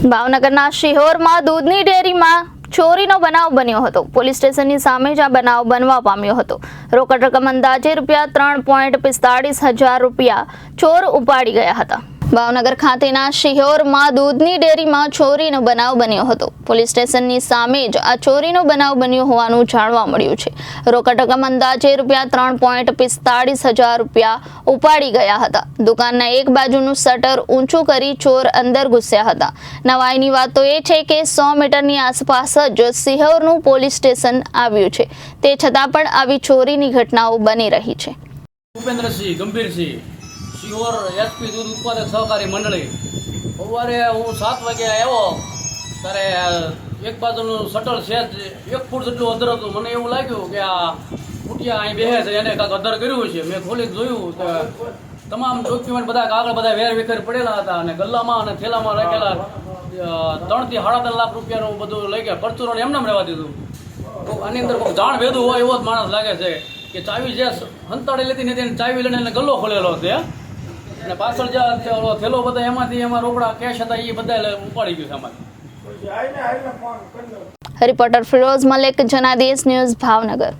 ભાવનગરના શિહોરમાં દૂધની ડેરીમાં ચોરીનો બનાવ બન્યો હતો। પોલીસ સ્ટેશનની સામે જ આ બનાવ બનવા પામ્યો હતો। રોકડ રકમ અંદાજે ₹3.45,000 ચોર ઉપાડી ગયા હતા। ભાવનગર ખાતેના શિહોરમાં દૂધની ડેરીમાં ચોરીનો બનાવ બન્યો હતો। પોલીસ સ્ટેશનની સામે જ આ ચોરીનો બનાવ બન્યો હોવાનું જાણવા મળ્યું છે। રોકડ રકમ અંદાજે ₹3.45,000 ઉપાડી ગયા હતા। દુકાનના એક બાજુનું શટર ઊંચું કરી ચોર અંદર ઘૂસ્યા હતા। નવાઈની વાત તો એ છે કે 100 મીટરની આસપાસ જ શિહોરનું પોલીસ સ્ટેશન આવ્યું છે, તે છતાં પણ આવી ચોરીની ઘટનાઓ બની રહી છે। ભૂપેન્દ્રસિંહ ગંભીરસિંહ, શિહોર એસપી દૂધ ઉત્પાદક સહકારી મંડળી। સવારે હું 7 વાગે આવ્યો ત્યારે એક બાજુનું શટર છે 1 ફૂટ જેટલું અધર હતું। મને એવું લાગ્યું કે આ ફૂટિયા અહીં બેસે છે, એને કાંઈક અધર કર્યું છે। મેં ખોલીને જોયું તો તમામ ડોક્યુમેન્ટ બધા કાગળ બધા વેર વિખેર પડેલા હતા અને ગલ્લામાં અને થેલામાં રાખેલા 3 થી 3.5 લાખ રૂપિયાનું બધું લઈ ગયા। પરચુરોને એમને રહેવા દીધું। તો આની અંદર કોઈ જાણ ભેદું હોય એવો જ માણસ લાગે છે કે ચાવી જે હંતાડી લેતી નથી એને ચાવી લઈને એને ગલ્લો ખોલેલો છે અને પાછળ જે થેલો બધા એમાંથી એમાં રોકડા કેશ હતા એ બધા ઉપાડી ગયું છે આમાંથી। Reporter Firoz Malik, Janadesh news, Bhavnagar.